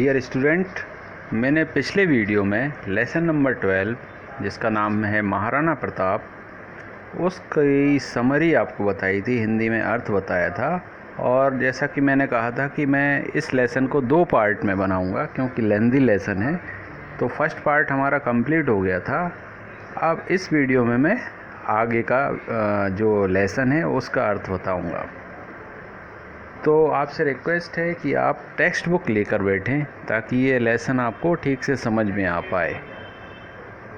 Dear student, मैंने पिछले video में लेसन नंबर 12 जिसका नाम है महाराणा प्रताप, उसकी समरी आपको बताई थी, हिंदी में अर्थ बताया था। और जैसा कि मैंने कहा था कि मैं इस लेसन को 2 पार्ट में बनाऊंगा क्योंकि लेंदी लेसन है। तो फर्स्ट पार्ट हमारा कंप्लीट हो गया था। अब इस वीडियो में मैं आगे का जो लेसन है उसका अर्थ बताऊंगा। तो आपसे रिक्वेस्ट है कि आप टेक्स्ट बुक लेकर बैठें ताकि ये लेसन आपको ठीक से समझ में आ पाए।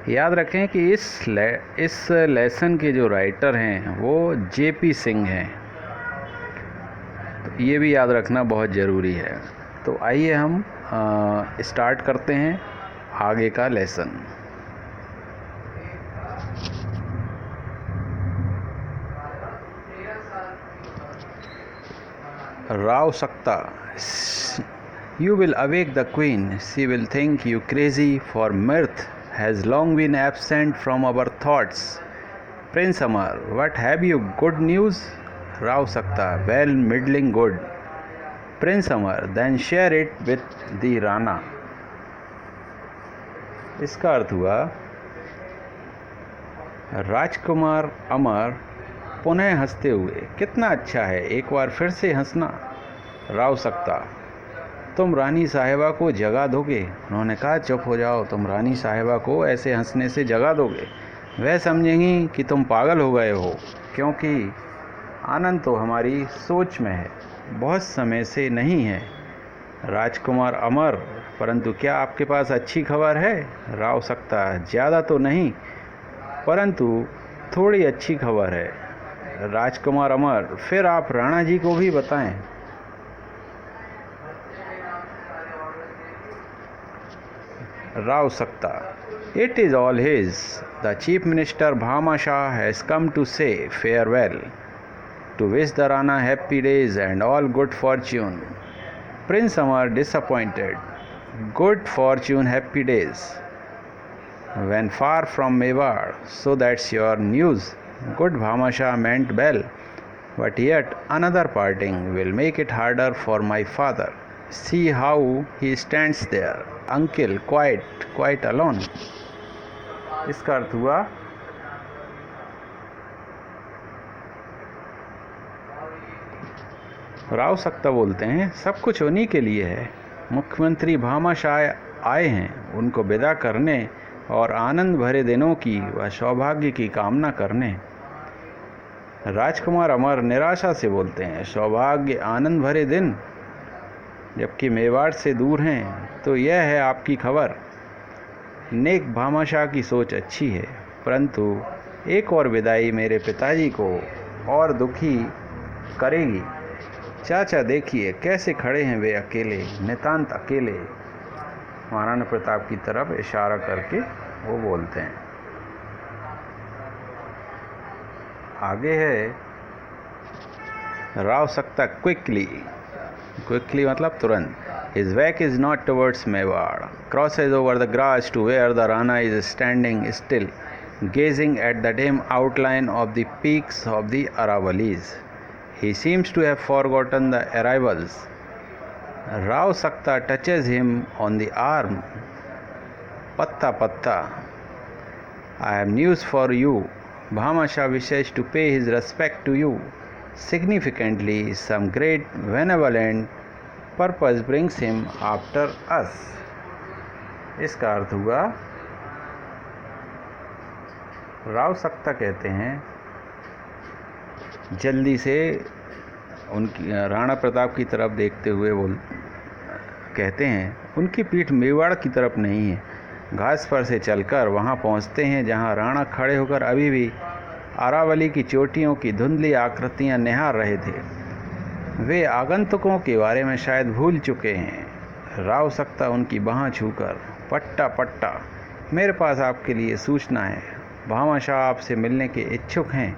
याद रखें कि इस लेसन के जो राइटर हैं वो जेपी सिंह हैं, तो ये भी याद रखना बहुत ज़रूरी है। तो आइए हम स्टार्ट करते हैं आगे का लेसन। राव सकता, you will awake the queen. She will think you crazy, for mirth has long been absent from our thoughts. Prince Amar, what have you good news? Rav Sakta, well, middling good. Prince Amar, then share it with the Rana. इसका अर्थ हुआ, राजकुमार अमर पुनः हंसते हुए, कितना अच्छा है, एक बार फिर से हंसना। राव सकता, तुम रानी साहिबा को जगा दोगे। उन्होंने कहा, चुप हो जाओ, तुम रानी साहिबा को ऐसे हंसने से जगा दोगे, वह समझेंगी कि तुम पागल हो गए हो, क्योंकि आनंद तो हमारी सोच में है, बहुत समय से नहीं है। राजकुमार अमर, परंतु क्या आपके पास अच्छी खबर है? राव सकता, ज़्यादा तो नहीं, परंतु थोड़ी अच्छी खबर है। राजकुमार अमर, फिर आप राणा जी को भी बताएं। राव सकता, it is all his. The chief minister Bhama Shah has come to say farewell, to wish the Rana happy days and all good fortune. Prince Amar disappointed, good fortune, happy days when far from Mewar, so that's your news. Good Bhamasha meant well, but yet another parting will make it harder for my father. See how he stands there, uncle, quite alone. इसका अर्थ हुआ, राव सकता बोलते हैं, सब कुछ उन्हीं के लिए है। मुख्यमंत्री भामाशाह आए हैं उनको विदा करने और आनंद भरे दिनों की व सौभाग्य की कामना करने। राजकुमार अमर निराशा से बोलते हैं, सौभाग्य, आनंद भरे दिन, जबकि मेवाड़ से दूर हैं, तो यह है आपकी खबर। नेक भामाशाह की सोच अच्छी है, परंतु एक और विदाई मेरे पिताजी को और दुखी करेगी। चाचा देखिए कैसे खड़े हैं वे अकेले, नितांत अकेले। महाराणा प्रताप की तरफ इशारा करके वो बोलते हैं। आगे है, राव सकता, क्विकली मतलब तुरंत। His back is not towards Mewar, crosses over the grass to where the Rana is standing still, gazing at the dim outline of the peaks of the Aravalis. He seems to have forgotten the arrivals. Rav Sakta touches him on the arm. Patta, I have news for you. Bhamasha wishes to pay his respect to you. Significantly, some great benevolent purpose brings him after us. इसका अर्थ हुआ, राव सकता कहते हैं, जल्दी से उनकी राणा प्रताप की तरफ देखते हुए कहते हैं, उनकी पीठ मेवाड़ की तरफ नहीं है। घास पर से चलकर वहां पहुंचते हैं जहां राणा खड़े होकर अभी भी अरावली की चोटियों की धुंधली आकृतियां निहार रहे थे। वे आगंतुकों के बारे में शायद भूल चुके हैं। राव सकता उनकी बाँह छूकर, पट्टा, मेरे पास आपके लिए सूचना है। भामाशाह आपसे मिलने के इच्छुक हैं।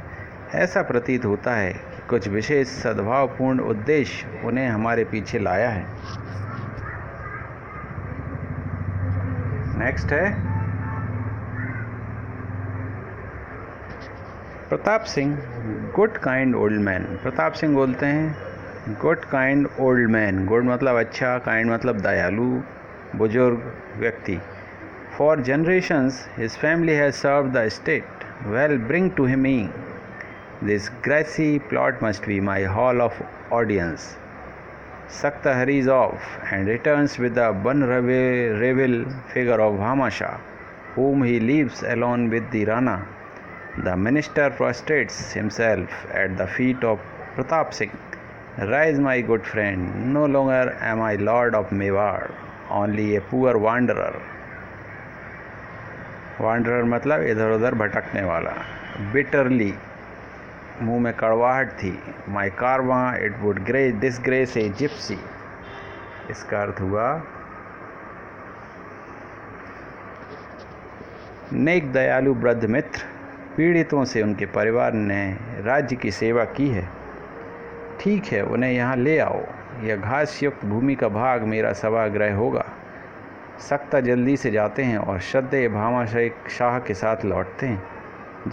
ऐसा प्रतीत होता है कि कुछ विशेष सद्भावपूर्ण उद्देश्य उन्हें हमारे पीछे लाया है। नेक्स्ट है, Pratap Singh, good kind old man. Pratap Singh बोलते हैं, good kind old man. Good मतलब अच्छा, काइंड मतलब दयालु, बुजुर्ग व्यक्ति। For generations his family has served the state. Well, bring to me this grassy plot must be my hall of audience. Sakta hurries off and returns with the vulnerable figure of Bhamasha, whom he leaves alone with the Rana. The minister prostrates himself at the feet of Pratap Singh. Rise, my good friend, no longer am I lord of Mewar, only a poor wanderer. Wanderer मतलब इधर उधर भटकने वाला। Bitterly, मुंह में कड़वाहट थी। माई कारवां it would disgrace A Gypsy. इसका अर्थ हुआ नेक दयालु वृद्ध मित्र, पीड़ितों से उनके परिवार ने राज्य की सेवा की है। ठीक है, उन्हें यहाँ ले आओ। यह घास युक्त भूमि का भाग मेरा सभागृह होगा। सक्ता जल्दी से जाते हैं और श्रद्धेय भामाशाह शाह के साथ लौटते हैं,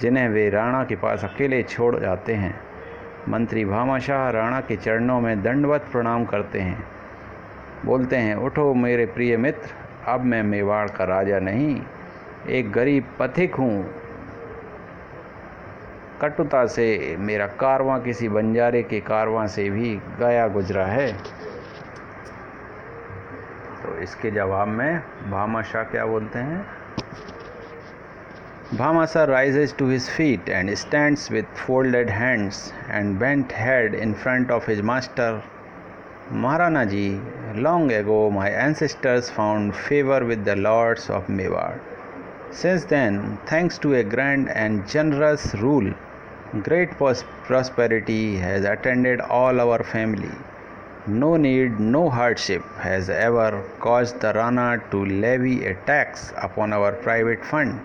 जिन्हें वे राणा के पास अकेले छोड़ जाते हैं। मंत्री भामाशाह राणा के चरणों में दंडवत प्रणाम करते हैं। बोलते हैं, उठो मेरे प्रिय मित्र, अब मैं मेवाड़ का राजा नहीं, एक गरीब पथिक हूँ। कटुता से मेरा कारवां किसी बंजारे के कारवां से भी गया गुजरा है। तो इसके जवाब में भामाशाह क्या बोलते हैं? Bhamasa rises to his feet and stands with folded hands and bent head in front of his master. Maharana ji, long ago my ancestors found favor with the lords of Mewar. Since then, thanks to a grand and generous rule, great prosperity has attended all our family. No need, no hardship has ever caused the Rana to levy a tax upon our private fund,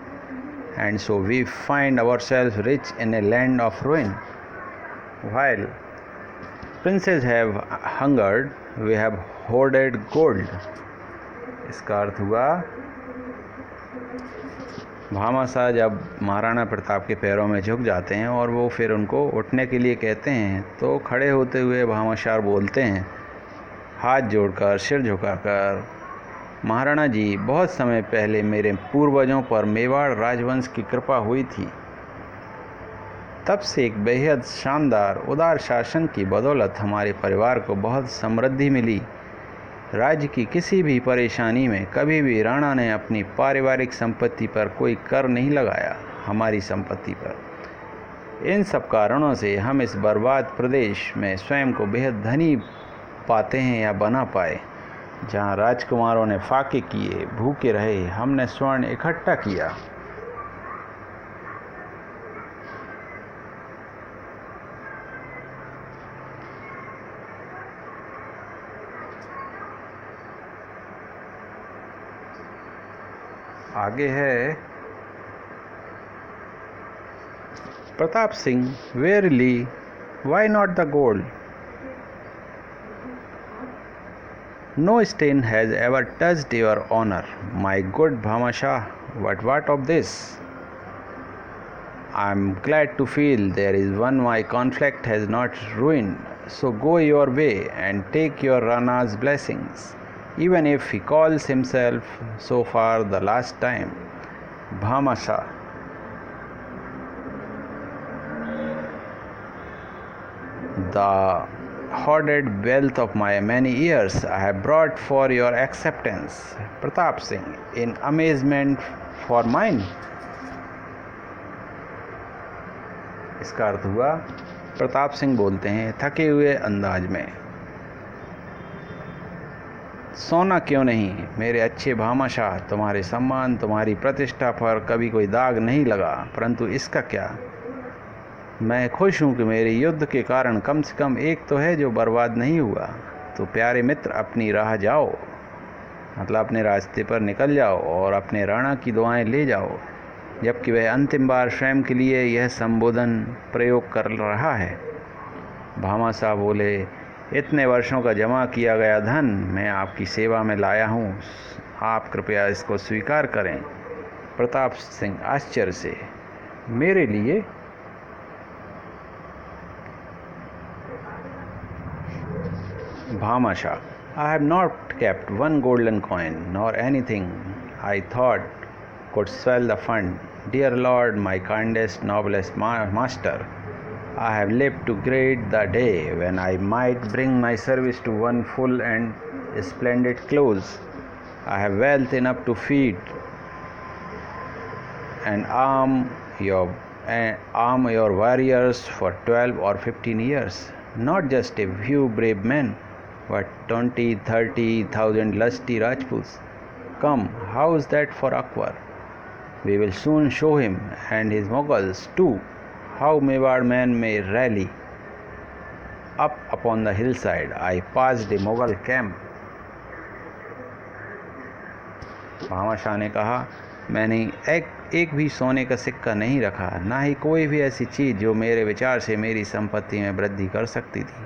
and so we find ourselves rich in a land of ruin. While princes have hungered, we have hoarded gold. इसका अर्थ हुआ भामाशाह जब महाराणा प्रताप के पैरों में झुक जाते हैं और वो फिर उनको उठने के लिए कहते हैं, तो खड़े होते हुए भामाशाह बोलते हैं, हाथ जोड़कर, सिर झुकाकर, महाराणा जी, बहुत समय पहले मेरे पूर्वजों पर मेवाड़ राजवंश की कृपा हुई थी। तब से एक बेहद शानदार उदार शासन की बदौलत हमारे परिवार को बहुत समृद्धि मिली। राज्य की किसी भी परेशानी में कभी भी राणा ने अपनी पारिवारिक संपत्ति पर कोई कर नहीं लगाया, हमारी संपत्ति पर। इन सब कारणों से हम इस बर्बाद प्रदेश में स्वयं को बेहद धनी पाते हैं या बना पाए। जहाँ राजकुमारों ने फाके किए, भूखे रहे, हमने स्वर्ण इकट्ठा किया। आगे है Pratap Singh, verily why not the gold? No stain has ever touched your honor, my good Bhamashah. What of this? I am glad to feel there is one my conflict has not ruined. So go your way and take your Rana's blessings, even if he calls himself so far the last time. Bhamashah. The hoarded wealth of my many years I have brought for your acceptance. Pratap Singh, in amazement for mine. इसका अर्थ हुआ, प्रताप सिंह बोलते हैं थके हुए अंदाज में, सोना क्यों नहीं मेरे अच्छे भामाशाह, तुम्हारे सम्मान, तुम्हारी प्रतिष्ठा पर कभी कोई दाग नहीं लगा, परंतु इसका क्या? मैं खुश हूँ कि मेरे युद्ध के कारण कम से कम एक तो है जो बर्बाद नहीं हुआ। तो प्यारे मित्र, अपनी राह जाओ, मतलब अपने रास्ते पर निकल जाओ और अपने राणा की दुआएं ले जाओ, जबकि वह अंतिम बार स्वयं के लिए यह संबोधन प्रयोग कर रहा है। भामाशाह बोले, इतने वर्षों का जमा किया गया धन मैं आपकी सेवा में लाया हूँ, आप कृपया इसको स्वीकार करें। प्रताप सिंह आश्चर्य से, मेरे लिए? Bhamashah, I have not not kept one golden coin, nor anything I thought could swell the fund. Dear Lord, my kindest, noblest master, I have lived to greet the day when I might bring my service to one full and splendid close. I have wealth enough to feed and arm your warriors for 12 or 15 years. Not just a few brave men, but 20,000-30,000 lusty Rajputs. Come, how's that for Akbar? We will soon show him and his Mughals too how Mewar men may rally. Up upon the hillside, I passed a Mughal camp. Bhama Shah ने कहा, मैंने एक भी सोने का सिक्का नहीं रखा, ना ही कोई भी ऐसी चीज़ जो मेरे विचार से मेरी संपत्ति में वृद्धि कर सकती थी।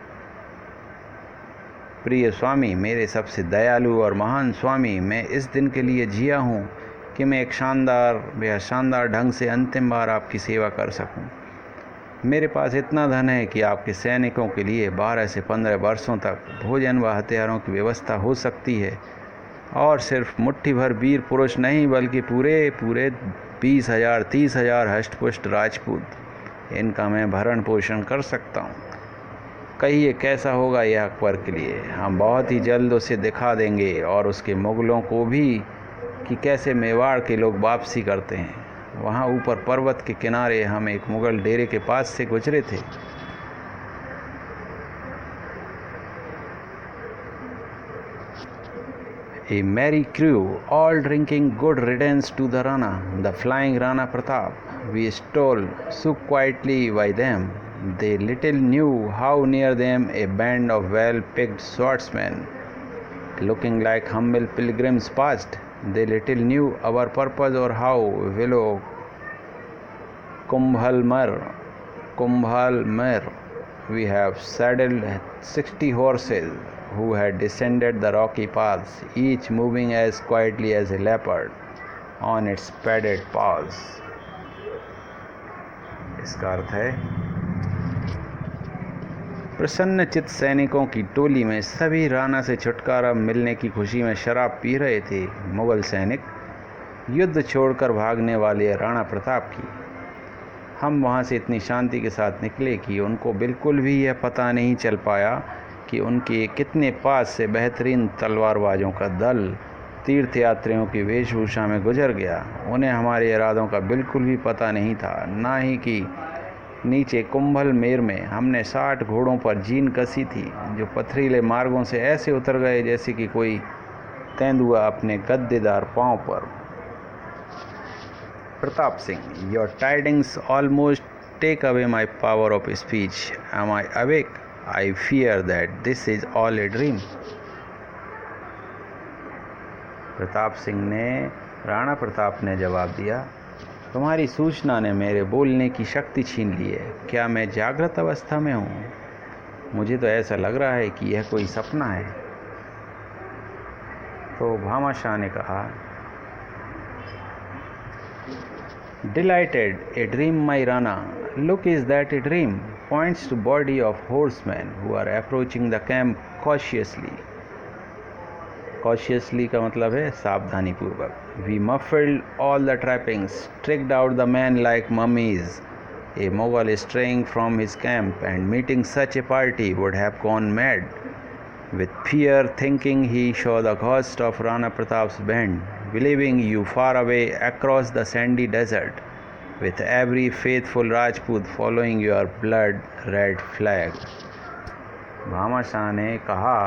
प्रिय स्वामी, मेरे सबसे दयालु और महान स्वामी, मैं इस दिन के लिए जिया हूँ कि मैं एक शानदार ढंग से अंतिम बार आपकी सेवा कर सकूं। मेरे पास इतना धन है कि आपके सैनिकों के लिए 12 से 15 वर्षों तक भोजन व हथियारों की व्यवस्था हो सकती है, और सिर्फ मुट्ठी भर वीर पुरुष नहीं बल्कि पूरे 20,000 30,000 हष्टपुष्ट राजपूत, इनका मैं भरण पोषण कर सकता हूँ। कहिए कैसा होगा यह अकबर के लिए। हम बहुत ही जल्द उसे दिखा देंगे और उसके मुग़लों को भी कि कैसे मेवाड़ के लोग वापसी करते हैं। वहाँ ऊपर पर्वत के किनारे हम एक मुग़ल डेरे के पास से गुजरे थे। A merry crew, all drinking good riddance to the Rana, the flying Rana Pratap. We stole so quietly by them. They little knew how near them a band of well-picked swordsmen, looking like humble pilgrims, passed. They little knew our purpose or how below Kumbhalmer we have saddled 60 horses who had descended the rocky paths, each moving as quietly as a leopard on its padded paws. इसका अर्थ है, प्रसन्न चित्त सैनिकों की टोली में सभी राणा से छुटकारा मिलने की खुशी में शराब पी रहे थे। मुग़ल सैनिक युद्ध छोड़कर भागने वाले राणा प्रताप की। हम वहाँ से इतनी शांति के साथ निकले कि उनको बिल्कुल भी यह पता नहीं चल पाया कि उनके कितने पास से बेहतरीन तलवारबाजों का दल तीर्थयात्रियों की वेशभूषा में गुजर गया। उन्हें हमारे इरादों का बिल्कुल भी पता नहीं था, ना ही कि नीचे कुंभलमेर में हमने 60 घोड़ों पर जीन कसी थी, जो पथरीले मार्गों से ऐसे उतर गए जैसे कि कोई तेंदुआ अपने गद्देदार पांव पर। Pratap Singh, your tidings almost take away my power of speech. Am I awake? I fear that this is all a dream. Rana Pratap ने जवाब दिया, तुम्हारी सूचना ने मेरे बोलने की शक्ति छीन ली है। क्या मैं जागृत अवस्था में हूँ? मुझे तो ऐसा लग रहा है कि यह कोई सपना है। तो भामा शाह ने कहा, delighted, a dream my Rana, look is that a dream, points to body of horsemen who are approaching the camp cautiously. Cautiously का मतलब है सावधानी पूर्वक। We muffled all the trappings, tricked out the men like mummies. A Mughal straying from his camp and meeting such a party would have gone mad with fear, thinking he saw the ghost of Rana Pratap's band, believing you far away across the sandy desert, with every faithful Rajput following your blood-red flag. Bhama Shah ने कहा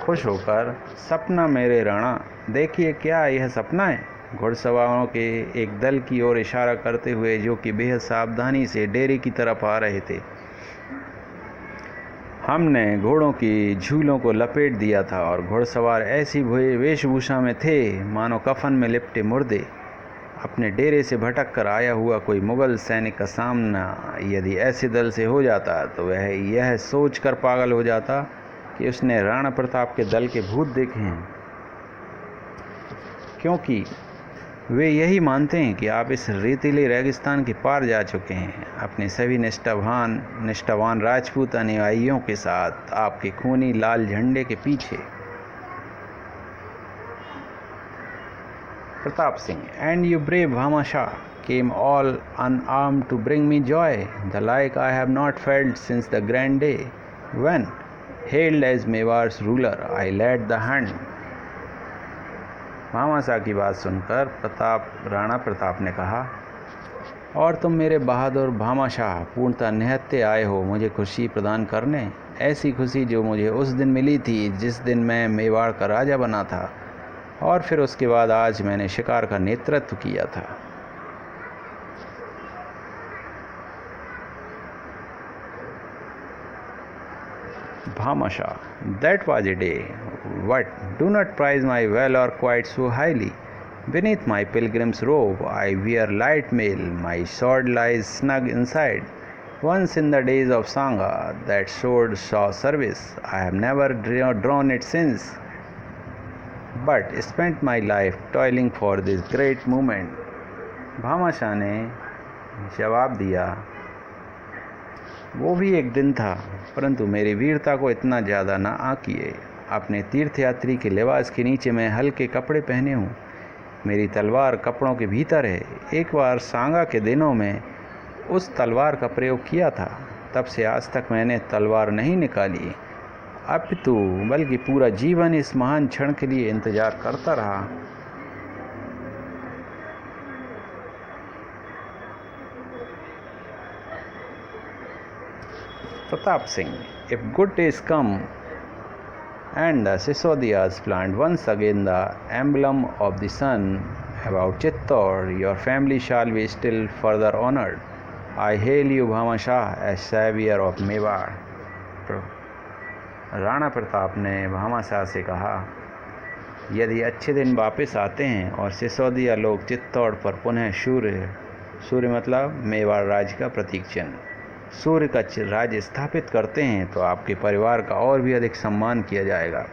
खुश होकर, सपना मेरे राणा, देखिए क्या यह सपना है? घुड़सवारों के एक दल की ओर इशारा करते हुए, जो कि बेहद सावधानी से डेरे की तरफ आ रहे थे। हमने घोड़ों की झूलों को लपेट दिया था और घुड़सवार ऐसी वेशभूषा में थे मानो कफन में लिपटे मुर्दे। अपने डेरे से भटक कर आया हुआ कोई मुग़ल सैनिक का सामना यदि ऐसे दल से हो जाता तो वह यह सोच कर पागल हो जाता कि उसने राणा प्रताप के दल के भूत देखे हैं, क्योंकि वे यही मानते हैं कि आप इस रेतीले रेगिस्तान के पार जा चुके हैं अपने सभी निष्ठावान राजपूत अनुयायियों के साथ आपके खूनी लाल झंडे के पीछे। Pratap Singh, and you brave Bhamashah came all unarmed to bring me joy, the like I have not felt since the grand day when, hailed as Mewar's ruler, I led the hand. Bhamashah की बात सुनकर राणा प्रताप ने कहा, और तुम मेरे बहादुर भामाशाह पूर्णतः निहत्थे आए हो मुझे खुशी प्रदान करने, ऐसी खुशी जो मुझे उस दिन मिली थी जिस दिन मैं मेवाड़ का राजा बना था, और फिर उसके बाद आज मैंने शिकार का नेतृत्व किया था। Bhamashah, that was a day. What? Do not prize my valor quite so highly. Beneath my pilgrim's robe I wear light mail, my sword lies snug inside. Once in the days of Sangha, that sword saw service. I have never drawn it since, but spent my life toiling for this great moment. Bhamashah ने जवाब दिया, वो भी एक दिन था, परंतु मेरी वीरता को इतना ज़्यादा ना आंकिए। अपने तीर्थयात्री के लिबास के नीचे मैं हल्के कपड़े पहने हूँ, मेरी तलवार कपड़ों के भीतर है। एक बार सांगा के दिनों में उस तलवार का प्रयोग किया था, तब से आज तक मैंने तलवार नहीं निकाली, अपितु बल्कि पूरा जीवन इस महान क्षण के लिए इंतजार करता रहा। Pratap Singh, if good days come and the Sisodiyas plant once again the emblem of the sun about Chittor, your family shall be still further honored. I hail you Bhamashah as savior of Mewar. Rana Pratap ने भामाशाह से कहा, यदि अच्छे दिन वापस आते हैं और सिसोदिया लोग चित्तौड़ पर पुनः सूर्य मतलब मेवाड़ राज्य का प्रतीक चिन्ह सूर्य का राज्य स्थापित करते हैं तो आपके परिवार का और भी अधिक सम्मान किया जाएगा।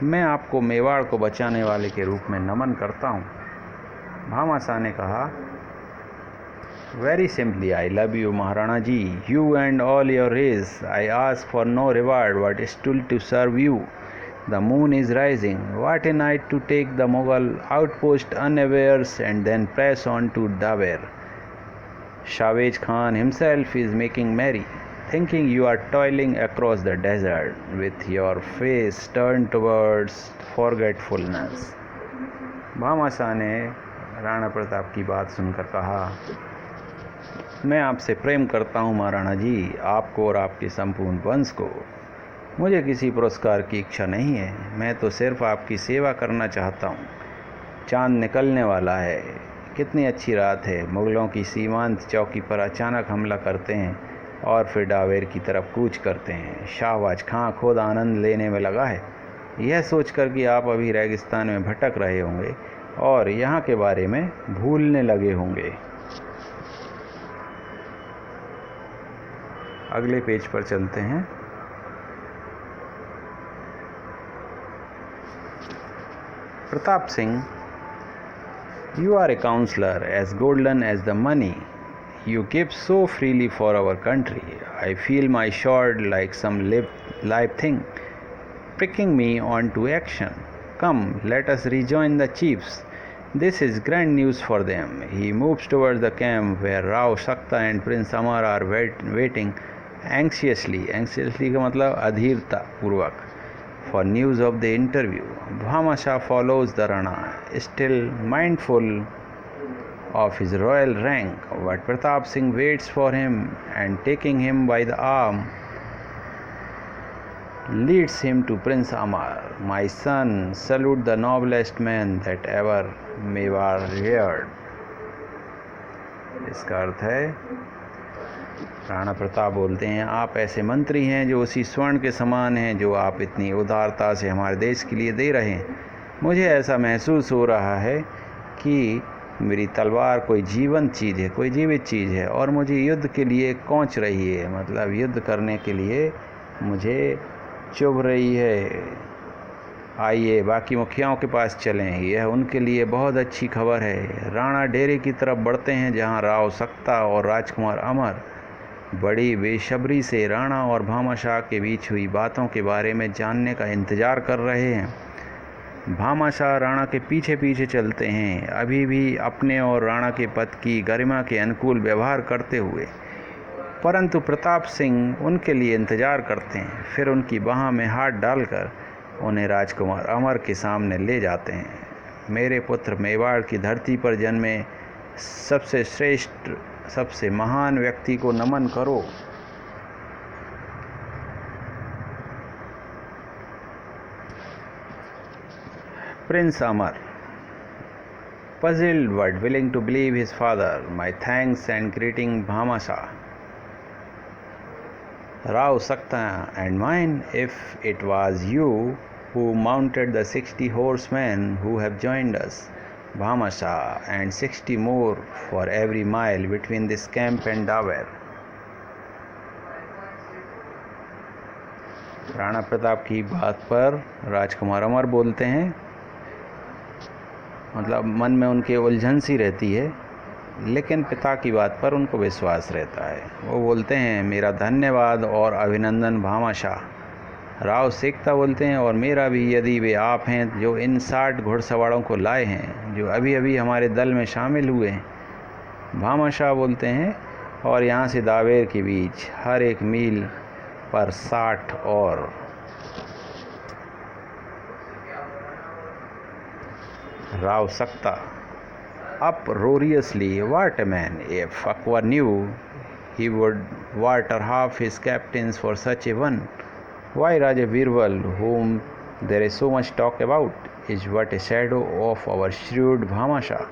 मैं आपको मेवाड़ को बचाने वाले के रूप में नमन करता हूँ। भामाशाह ने कहा, very simply I love you Maharana ji, you and all your race. I ask for no reward but still to serve you. The moon is rising, what a night to take the Mughal outpost unawares and then press on to Dewair. Shahwez Khan himself is making merry, thinking you are toiling across the desert with your face turned towards forgetfulness. Bhamashah ने राणा प्रताप की बात सुनकर कहा, मैं आपसे प्रेम करता हूँ महाराणा जी, आपको और आपके संपूर्ण वंश को। मुझे किसी पुरस्कार की इच्छा नहीं है, मैं तो सिर्फ आपकी सेवा करना चाहता हूँ। चांद निकलने वाला है, कितनी अच्छी रात है। मुगलों की सीमांत चौकी पर अचानक हमला करते हैं और फिर डावेर की तरफ कूच करते हैं। शाहबाज खां खुद आनंद लेने में लगा है, यह सोचकर कि आप अभी रेगिस्तान में भटक रहे होंगे और यहाँ के बारे में भूलने लगे होंगे। अगले पेज पर चलते हैं। Pratap Singh, you are a counselor as golden as the money you give so freely for our country. I feel my sword like some live thing pricking me on to action. Come, let us rejoin the chiefs. This is grand news for them. He moves towards the camp where Rao Sakta and Prince Amar are waiting anxiously का मतलब अधीरता पूर्वक for news of the interview. Bhamashah follows the Rana, still mindful of his royal rank, but Pratap Singh waits for him and taking him by the arm leads him to Prince Amar. My son, salute the noblest man that ever Mewar reared. इसका अर्थ है, राणा प्रताप बोलते हैं, आप ऐसे मंत्री हैं जो उसी स्वर्ण के समान हैं जो आप इतनी उदारता से हमारे देश के लिए दे रहे हैं। मुझे ऐसा महसूस हो रहा है कि मेरी तलवार कोई जीवंत चीज़ है, कोई जीवित चीज़ है और मुझे युद्ध के लिए कौंच रही है, मतलब युद्ध करने के लिए मुझे चुभ रही है। आइए बाकी मुखियाओं के पास चलें, यह उनके लिए बहुत अच्छी खबर है। राणा डेरे की तरफ बढ़ते हैं जहां राव सक्ता और राजकुमार अमर बड़ी बेसब्री से राणा और भामाशाह के बीच हुई बातों के बारे में जानने का इंतज़ार कर रहे हैं। भामाशाह राणा के पीछे पीछे चलते हैं, अभी भी अपने और राणा के पद की गरिमा के अनुकूल व्यवहार करते हुए, परंतु प्रताप सिंह उनके लिए इंतज़ार करते हैं। फिर उनकी बाह में हाथ डालकर उन्हें राजकुमार अमर के सामने ले जाते हैं। मेरे पुत्र, मेवाड़ की धरती पर जन्मे सबसे श्रेष्ठ, सबसे महान व्यक्ति को नमन करो। Prince Amar, puzzled but willing to believe his father, my thanks and greeting Bhamashah. Rao Sakta and mine, if it was you who mounted the 60 horsemen who have joined us, Bhamashah, and 60 more for every mile between this camp and Dawer. Rana Pratap की बात पर राजकुमार अमर बोलते हैं, मतलब मन में उनके उलझन सी रहती है, लेकिन पिता की बात पर उनको विश्वास रहता है। वो बोलते हैं, मेरा धन्यवाद और अभिनंदन भामाशाह। राव सेकता बोलते हैं, और मेरा भी, यदि वे आप हैं जो इन 60 घुड़सवारों को लाए हैं, जो अभी अभी हमारे दल में शामिल हुए हैं। भामाशाह बोलते हैं, और यहाँ से दावेर के बीच हर एक मील पर 60 और। Rao Sakta, uproariously, what a man! If Akbar knew, he would water half his captains for such a one. Why Raja Birbal, whom there is so much talk about, is but a shadow of our shrewd Bhamashah.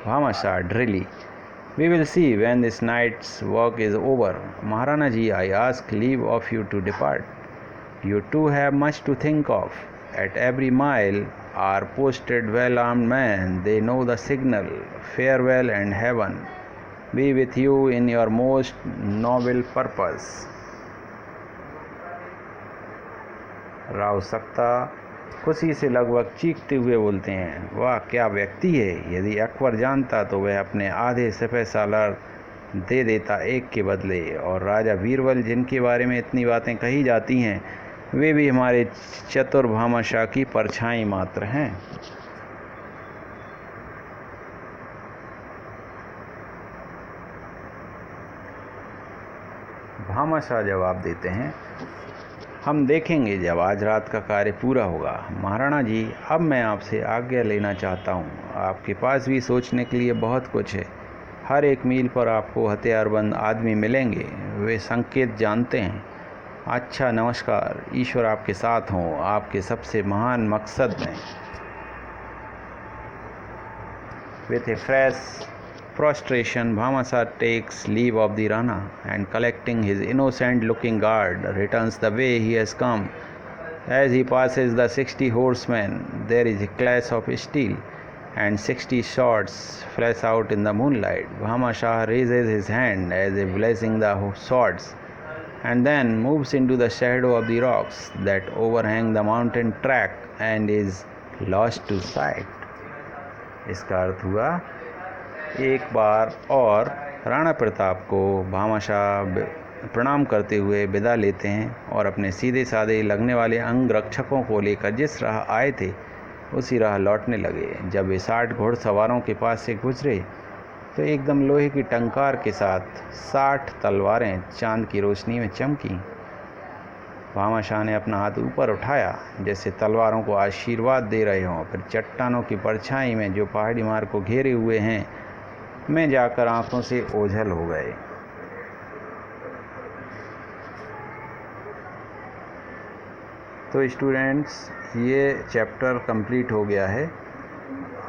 Bhamashah, really. We will see when this night's work is over. Maharana ji, I ask leave of you to depart. You too have much to think of. At every mile are posted well-armed men. They know the signal. Farewell and heaven be with you in your most noble purpose. Rao सक्ता खुशी से लगभग चीखते हुए बोलते हैं, वाह क्या व्यक्ति है! यदि अकबर जानता तो वह अपने आधे सिपह सालार दे देता एक के बदले। और राजा बीरबल, जिनके बारे में इतनी बातें कही जाती हैं, वे भी हमारे चतुर भामाशाह की परछाई मात्र हैं। भामाशाह जवाब देते हैं, हम देखेंगे जब आज रात का कार्य पूरा होगा। महाराणा जी, अब मैं आपसे आज्ञा लेना चाहता हूँ। आपके पास भी सोचने के लिए बहुत कुछ है। हर एक मील पर आपको हथियारबंद आदमी मिलेंगे। वे संकेत जानते हैं। अच्छा, नमस्कार। ईश्वर आपके साथ हों, आपके सबसे महान मकसद में। With a fresh prostration, Bhamashah takes leave of the Rana and, collecting his innocent-looking guard, returns the way he has come. As he passes the 60 horsemen, there is a clash of steel, and 60 swords flash out in the moonlight. Bhamashah raises his hand as if blessing the swords, and then moves into the shadow of the rocks that overhang the mountain track and is lost to sight. इसका अर्थ हुआ, एक बार और राणा प्रताप को भामाशाह प्रणाम करते हुए विदा लेते हैं और अपने सीधे साधे लगने वाले अंग रक्षकों को लेकर जिस राह आए थे उसी राह लौटने लगे। जब वे 60 घोड़सवारों के पास से गुजरे तो एकदम लोहे की टंकार के साथ 60 तलवारें चांद की रोशनी में चमकी। भामाशाह ने अपना हाथ ऊपर उठाया जैसे तलवारों को आशीर्वाद दे रहे हों। फिर चट्टानों की परछाई में जो पहाड़ी मार्ग को घेरे हुए हैं में जाकर आंखों से ओझल हो गए। तो स्टूडेंट्स, ये चैप्टर कंप्लीट हो गया है।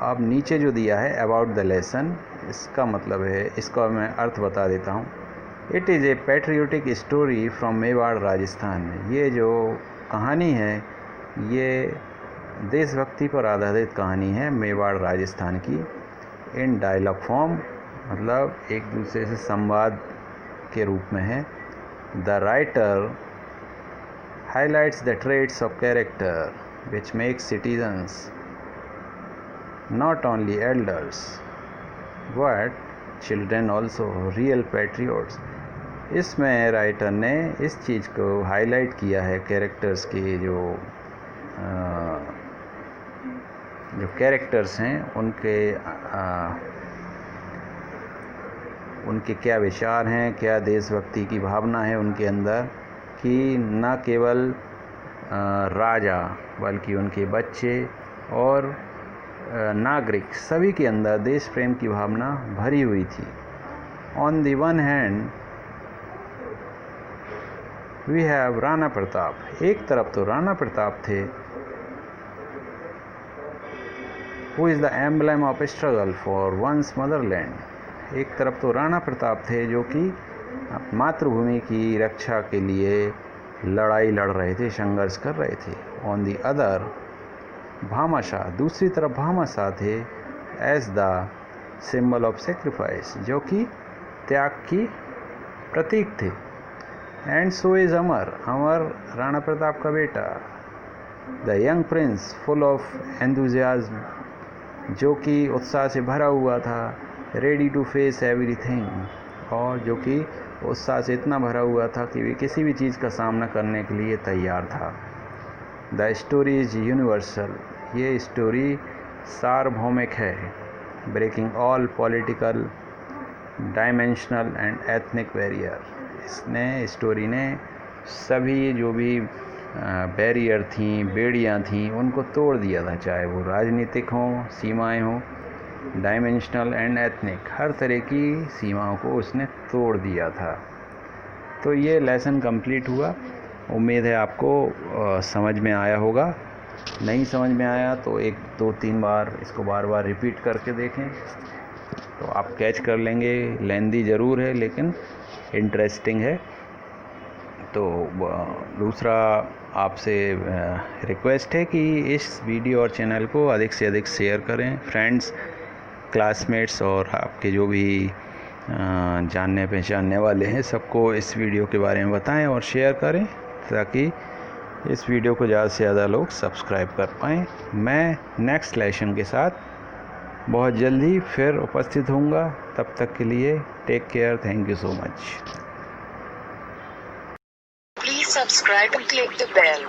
अब नीचे जो दिया है अबाउट द लेसन, इसका मतलब है, इसका मैं अर्थ बता देता हूँ। It is a patriotic story from Mewar Rajasthan. ये जो कहानी है ये देशभक्ति पर आधारित कहानी है मेवाड़ राजस्थान की। इन डायलॉग फॉर्म, मतलब एक दूसरे से संवाद के रूप में है। The writer highlights the traits of character which make citizens not only elders but children also real patriots। इसमें राइटर ने इस चीज़ को हाईलाइट किया है, कैरेक्टर्स की जो जो कैरेक्टर्स हैं उनके क्या विचार हैं, क्या देशभक्ति की भावना है उनके अंदर, कि न केवल राजा बल्कि उनके बच्चे और नागरिक सभी के अंदर देश प्रेम की भावना भरी हुई थी। On the one hand we have Rana Pratap. एक तरफ तो राणा प्रताप थे, who is the emblem of struggle for one's motherland. एक तरफ तो राणा प्रताप थे जो कि मातृभूमि की रक्षा के लिए लड़ाई लड़ रहे थे, संघर्ष कर रहे थे। ऑन दी अदर भामाशाह, दूसरी तरफ भामाशाह थे, as the symbol of sacrifice, जो कि त्याग की प्रतीक थे। And so is Amar, Amar Rana Pratap का बेटा, the young prince full of enthusiasm, जो कि उत्साह से भरा हुआ था, रेडी टू फेस एवरीथिंग, और जो कि उत्साह से इतना भरा हुआ था कि वे किसी भी चीज़ का सामना करने के लिए तैयार था। द स्टोरी इज यूनिवर्सल, ये स्टोरी सार्वभौमिक है, breaking all political, dimensional and ethnic barrier. Story ने सभी जो भी बैरियर थीं, बेड़ियाँ थीं, उनको तोड़ दिया था, चाहे वो राजनीतिक हों, सीमाएं हों, डायमेंशनल एंड एथनिक, हर तरह की सीमाओं को उसने तोड़ दिया था। तो ये लेसन कंप्लीट हुआ। उम्मीद है आपको समझ में आया होगा। नहीं समझ में आया तो 1, 2, 3 बार इसको बार बार रिपीट करके देखें तो आप कैच कर लेंगे। लेंदी ज़रूर है लेकिन इंटरेस्टिंग है। तो दूसरा आपसे रिक्वेस्ट है कि इस वीडियो और चैनल को अधिक से अधिक शेयर करें। फ्रेंड्स, क्लासमेट्स और आपके जो भी जानने पहचानने वाले हैं सबको इस वीडियो के बारे में बताएं और शेयर करें, ताकि इस वीडियो को ज़्यादा से ज़्यादा लोग सब्सक्राइब कर पाएँ। मैं नेक्स्ट लेसन के साथ बहुत जल्दी फिर उपस्थित होऊंगा। तब तक के लिए take care. Thank you so much. Please subscribe and click the bell.